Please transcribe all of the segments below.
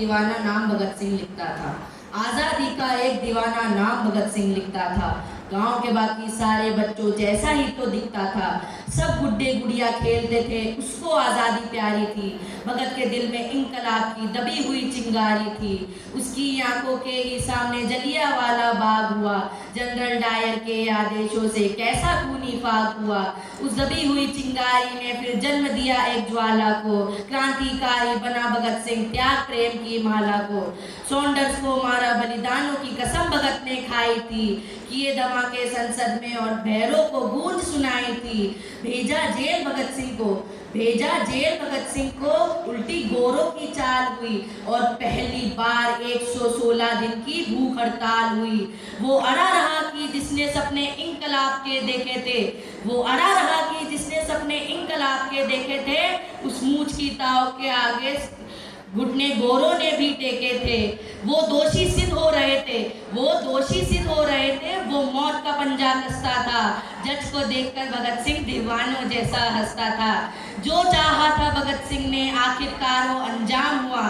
दीवाना नाम भगत सिंह लिखता था। आज़ादी का एक दीवाना नाम भगत सिंह लिखता था। गांव के बाकी सारे बच्चों जैसा ही तो दिखता था। सब गुड्डे गुड़िया खेलते थे, उसको आज़ादी प्यारी थी। भगत के दिल में इंकलाब की दबी हुई चिंगारी थी। उसकी आंखों के ही सामने जलियांवाला बाग हुआ। जनरल डायर के आदेशों से कैसा खूनी फाक हुआ। उस दबी हुई चिंगारी ने फिर जन्म दिया एक ज्वाला को। क्रांतिकारी बना भगत सिंह त्याग प्रेम की माला को। सॉन्डर्स को मारा, बलिदानों की कसम भगत ने खाई थी। किए धमाके संसद में और भैरों को गूंज सुनाई थी। भेजा जेल भगत सिंह को, भेजा जेल भगत सिंह को। उल्टी गोरों की चाल हुई और पहली बार 116 दिन की भूख हड़ताल हुई। वो अड़ा रहा कि जिसने सपने इंकलाब के देखे थे, वो अड़ा रहा कि जिसने सपने इंकलाब के देखे थे। उस मूंछ की ताव के आगे घुटने गोरों ने भी टेके थे। वो दोषी सिद्ध हो रहे थे, वो दोषी सिद्ध हो रहे थे। वो मौत का पंजा कसता था। जज को देखकर भगत सिंह दीवानों जैसा हंसता था। जो चाहा था भगत सिंह ने आखिरकार वो अंजाम हुआ।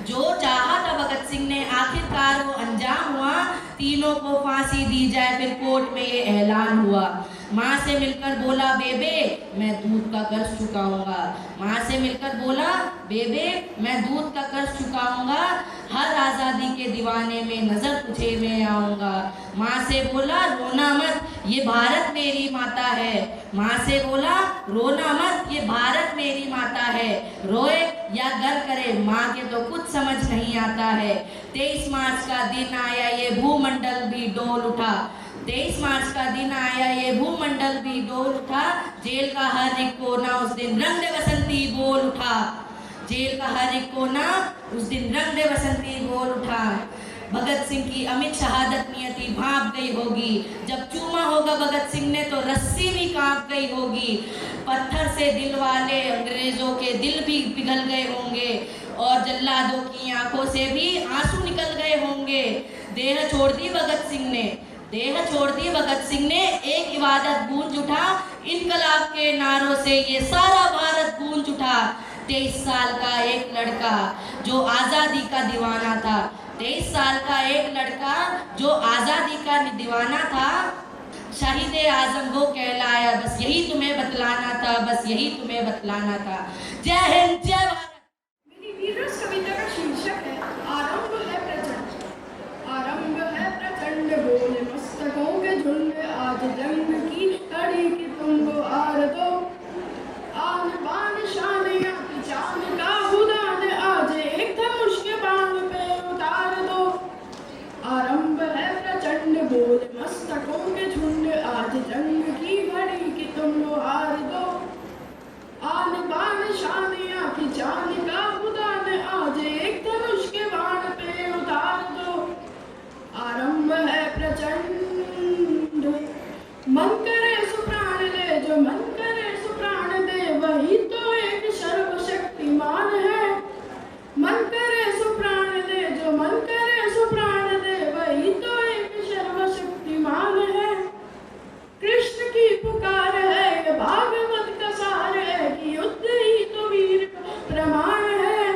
जो चाहा था भगत सिंह ने आखिरकार वो अंजाम हुआ। तीनों को फांसी दी जाए, फिर कोर्ट में ये ऐलान हुआ। माँ से मिलकर बोला बेबे मैं दूध का कर्ज चुकाऊंगा। माँ से मिलकर बोला बेबे मैं दूध का कर्ज चुकाऊंगा। हर आज़ादी के दीवाने में नजर तुझे में आऊंगा। माँ से बोला रोना मत, ये भारत मेरी माता है। माँ से बोला रोना मत, ये भारत मेरी माता है। रोए या गर करे माँ के तो कुछ समझ नहीं आता है। 23 मार्च का दिन आया, ये भूमंडल भी डोल उठा। 23 मार्च का दिन आया, ये भूमंडल भी डोल उठा। जेल का हर एक कोना उस दिन रंग दे बसंती बोल उठा। जेल का हर एक कोना उस दिन रंग दे बसंती बोल उठा। भगत सिंह की अमित शहादत नियति भाप गई होगी। जब चूमा होगा भगत सिंह ने तो रस्सी भी कांप गई होगी। पत्थर से दिल वाले अंग्रेजों के दिल भी पिघल गए होंगे और जल्लादों की आंखों से भी आंसू निकल गए होंगे। देह छोड़ दी भगत सिंह ने, देह छोड़ दी भगत सिंह ने। एक इबादत गूंज उठा इनकलाब के नारों से, ये सारा भारत गूंज उठा। 23 साल का एक लड़का जो आज़ादी का दीवाना था, 23 साल का एक लड़का जो आज़ादी का दीवाना था। शाहिद आजम वो कहलाया, बस यही तुम्हें बतलाना था, बस यही तुम्हें बतलाना था। जय हिंद, जय भारत। मेरी वीररस कविता का शीर्षक है आरंभ है प्रचंड। आरंभ है प्रचंड बोले मस्तकों के झुंड। आज जंग की कड़ी की तुम आर दो। आन बान शान या की जान का उदान। आज एक धनुष के बाण पे उतार दो। आरंभ है प्रचंड बोले मस्तकों के झुंड। आज जंग की घड़ी की तुम हार दो। आन बान शान या की जान का उदान। आज एक धनुष के बाण पे उतार दो। आरंभ है प्रचंड। मन करे सुप्राण ले, जो मन करे सुप्राण दे, वही तो एक सर्वशक्तिमान है। मन करे सुप्राण दे, जो मन करे सुप्राण दे, वही तो एक सर्वशक्तिमान है। कृष्ण की पुकार है, ये भागवत का सार है कि युद्ध ही तो वीर का प्रमाण है।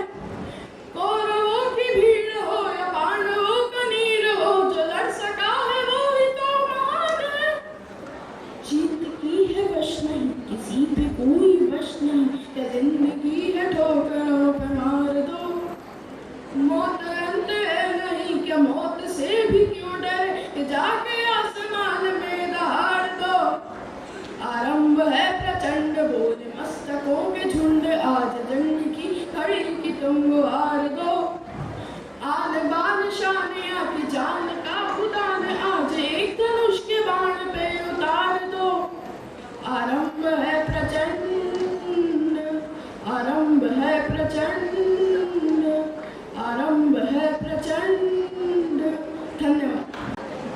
कौरवों की भीड़ हो या पांडवों का नीर हो, जो लड़ सका है वो ही तो महान है। जीत की है वश नहीं, किसी पे कोई वश नहीं, क्या जिंदगी है ठोकरों पे मार दो। मौत अंत है नहीं, क्या मौत से भी क्यों डरे, कि जाके आसमान में दहाड़ दो। आरंभ है प्रचंड बोले मस्तकों के झुंड। आज जंग की खड़ी की तुम हार दो। आन बान शान या की जान का उदान। आज एक धनुष के बाण पे उतार दो। आरंभ है प्रचंड, आरंभ है प्रचंड, आरंभ है प्रचंड। धन्यवाद।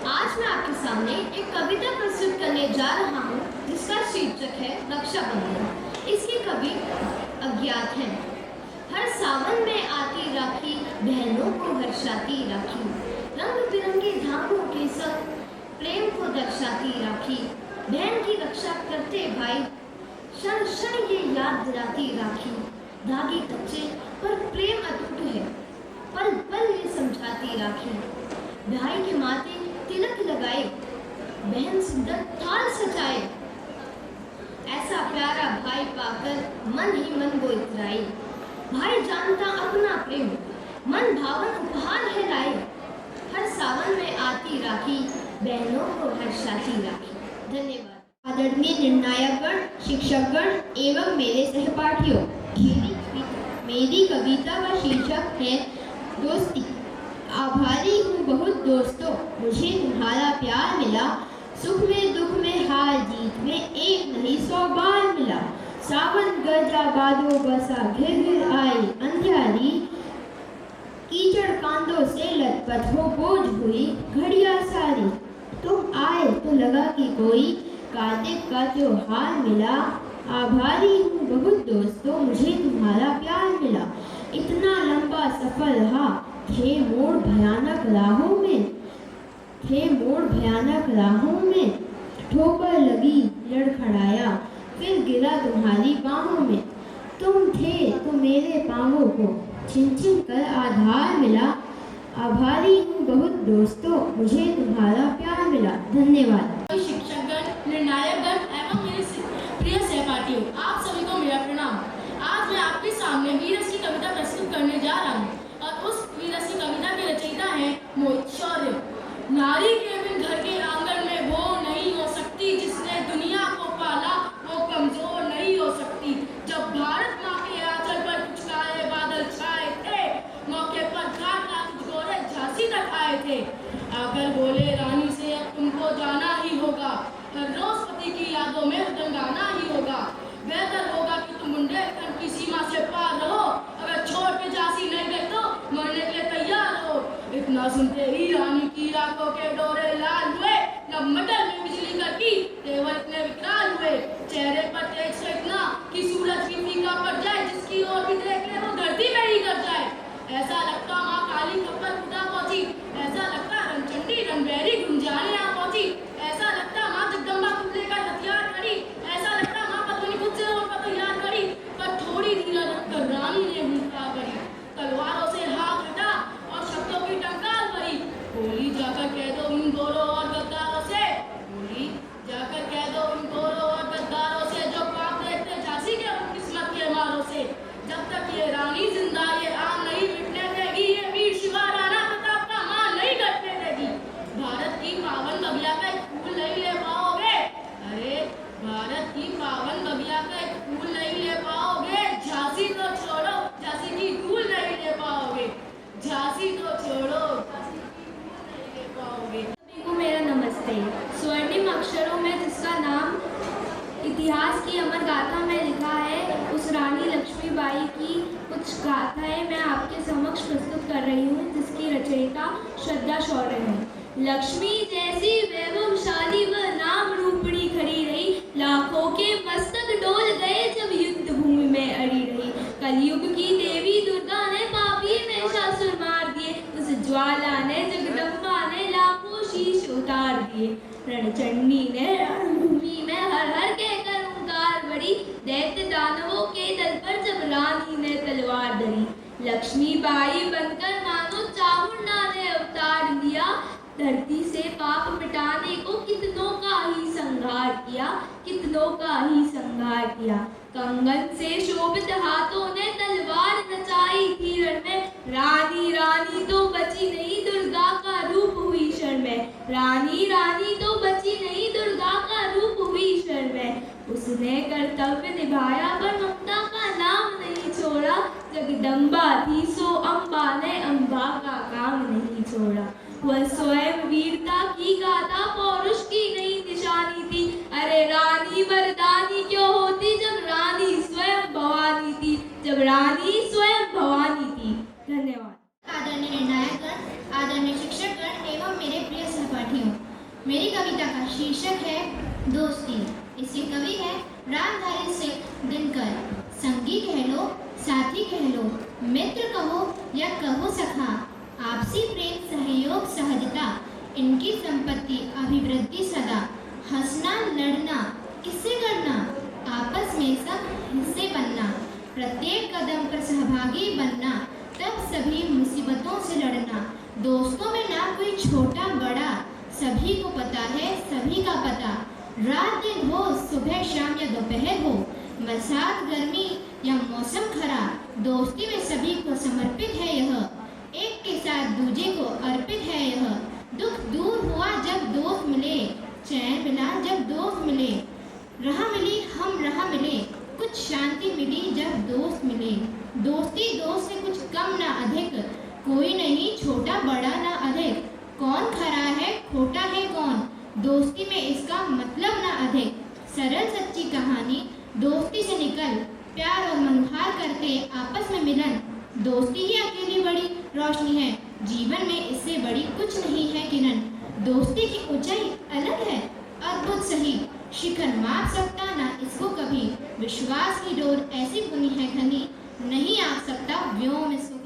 आज मैं आपके सामने एक कविता प्रस्तुत करने जा रहा हूँ जिसका शीर्षक है रक्षाबंधन। इसके कवि अज्ञात हैं। हर सावन में आती राखी, बहनों को हर्षाती राखी। रंग बिरंगे धागों के संग प्रेम को दर्शाती राखी। बहन की रक्षा करते भाई, क्षण क्षण ये याद दिलाती राखी। धागे कच्चे पर प्रेम अटूट है, पल पल ये समझाती राखी। भाई के माथे तिलक लगाए, बहन सुंदर थाल सजाए। ऐसा प्यारा भाई पाकर मन ही मन वो इतराई। भाई जानता अपना प्रेम, मन भावन उपहार है लाए। हर सावन में आती राखी, बहनों को हर्षाती राखी। धन्यवाद। आदरणीय निर्णायकगण, शिक्षकगण एवं मेरे सहपाठियों, मेरी कविता का शीर्षक है दोस्ती। आभारी हूँ बहुत दोस्तों, मुझे तुम्हारा प्यार मिला। सुख में दुख में हार जीत में एक नहीं 100 बार मिला। सावन गरजा बादो बसा घिर घिर आई अंधियारी। कीचड़ कांदों से लथपथ हो बोझ हुई घड़िया सारी। तुम आए तो लगा कि कोई कार्तिक का त्योहार मिला। आभारी हूँ बहुत दोस्तों, मुझे तुम्हारा प्यार मिला। इतना लंबा सफर रहा, थे मोड़ भयानक राहों में, थे मोड़ भयानक राहों में। ठोकर लगी लड़खड़ाया, फिर गिरा तुम्हारी बाहों में। तुम थे तो मेरे पांवों को छिन छिन कर आधार मिला। आभारी हूँ बहुत दोस्तों, मुझे तुम्हारा प्यार मिला। धन्यवाद। शिक्षकगण, निर्णायकगण एवं मेरे प्रिय सहपाठियों, आप सभी को मेरा प्रणाम। आज मैं आपके सामने वीरस की कविता प्रस्तुत करने जा रहा हूँ और उस वीरस की कविता के रचयिता हैं मोहित शौर्य। नारी के बिन घर के आंगन में वो नहीं हो सकती, जिसने दुनिया को पाला वो कमजोर नहीं हो सकती। जब भारत माँ के आंचल पर कुछ काले बादल छाए थे, मौके पर घाट ला कुछ गोरे झांसी तक आए थे। आकर बोले रानी से अब तुमको जाना ही होगा, हर रोज पति की यादों में उदंगाना ही होगा। बेहतर होगा कि तुम बुंदेलखंड की सीमा से पार रहो, अगर छोड़ के झांसी नहीं गई तो मरने के लिए तैयार हो। इतना सुनते ही रानी की आंखों के डोरे लाल हुए, जब मडल में बिजली करकी तेवर इतने विकराल हुए। चेहरे पर तेज से इतना कि सूरज भी फीका पड़ जाए, जिसकी ओर भी देख ले वो धरती में ही गिर जाए। ऐसा लगता माँ काली खप्पर खुदा पहुंची, ऐसा लगता रणचंडी रणबैरी गुंजाने आ पहुंची। ऐसा लगता माँ जगदम्बा खुद लेकर हथियार खड़ी, ऐसा लगता माँ पत्नी खुद से और तैयार खड़ी। पर थोड़ी धीरज रखकर रानी ने भूखा करी, तलवारों से हाथ हटा और शब्दों की टंकार भरी। बोली जाकर कह दो उन गोरों और गद्दारों से, बोली जाकर कह दो उन गोरों और गद्दारों से, जो पाप देखते झांसी के उन किस्मत के मारों से। जब तक ये रानी जिंदा ये आम नहीं मिटने देगी, ये वीर शिवा राणा प्रताप का मान नहीं कटने देगी। भारत की पावन बगिया का एक फूल नहीं ले पाओगे, अरे भारत की पावन बगिया का एक फूल नहीं ले पाओगे। झांसी तो छोड़ो, झांसी की धूल नहीं ले पाओगे। झांसी तो छोड़ो, झांसी की धूल नहीं ले पाओगे। सभी को मेरा नमस्ते। स्वर्णिम अक्षरों में जिसका नाम इतिहास की अमर गाथा में लिखा है, उस रानी लक्ष्मीबाई की कुछ गाथाएं मैं आपके समक्ष प्रस्तुत कर रही हूँ, जिसकी रचयिता श्रद्धा शौर्य है। लक्ष्मी जैसी वैभवशाली व नाम रूपणी खड़ी रही, लाखों के मस्तक डोल गए जब युद्ध भूमि में अड़ी रही। कलयुग की देवी दुर्गा ने पापी महिषासुर मार दिए, उस ज्वाला ने जगदम्बा ने लाखों शीश उतार दिए। रणचंडी ने रणभूमि में हर हर के कर ओंकार बड़ी, दैत्य दानवों के दल पर जब रानी ने तलवार धरी। लक्ष्मीबाई बनकर मानो चामुंडा ने अवतार लिया, धरती से पाप मिटाने को कितनों का ही संहार किया, कितनों का ही संहार किया। कंगन से शोभित हाथों ने तलवार नचाई थी रण में, रानी रानी तो बची नहीं दुर्गा का रूप हुई शरण में। रानी रानी तो बची नहीं दुर्गा का रूप हुई शरण में। उसने कर्तव्य निभाया पर ममता का नाम नहीं छोड़ा, जगदम्बा थी सो अम्बा ने अम्बा का काम नहीं छोड़ा। वह स्वयं वीरता की गाथा पौरुष की नई निशानी थी, अरे रानी वरदानी क्यों होती जब रानी स्वयं भवानी थी, जब रानी स्वयं भवानी थी। धन्यवाद। आदरणीय निर्णायकगण, आदरणीय शिक्षकगण एवं मेरे प्रिय सहपाठियों, मेरी कविता का शीर्षक है दोस्ती। इसके कवि है रामधारी सिंह दिनकर। संगी कह लो, साथी कह लो, मित्र कहो या कहो सखा, आपसी प्रेम सहयोग सहजता, इनकी संपत्ति अभिवृद्धि सदा। हंसना लड़ना किससे करना, आपस में सब हिस्से बनना, प्रत्येक कदम पर सहभागी बनना, तब सभी मुसीबतों से लड़ना। दोस्तों में ना कोई छोटा बड़ा, सभी को पता है सभी का पता। रात दिन हो, सुबह शाम या दोपहर हो, बरसात गर्मी या मौसम खराब, दोस्ती में सभी को समर्पित है यह। एक के साथ दूजे को अर्पित है यह। दुख दूर हुआ जब दोस्त मिले, चैन मिला जब दोस्त मिले, राह मिली हम राह मिले, कुछ शांति मिली जब दोस्त मिले। दोस्ती दोस्त से कुछ कम ना अधिक, कोई नहीं छोटा बड़ा ना अधिक। कौन खरा है खोटा है कौन, दोस्ती में इसका मतलब ना अधिक। सरल सच्ची कहानी दोस्ती से निकल, प्यार और मनोहार करते आपस में मिलन। दोस्ती ही अकेली बड़ी रोशनी है, जीवन में इससे बड़ी कुछ नहीं है किरण। दोस्ती की ऊंचाई अलग है, अद्भुत सही, शिखर माप सकता ना इसको कभी। विश्वास की डोर ऐसी बुनी है घनी, नहीं आ सकता व्योम इसको।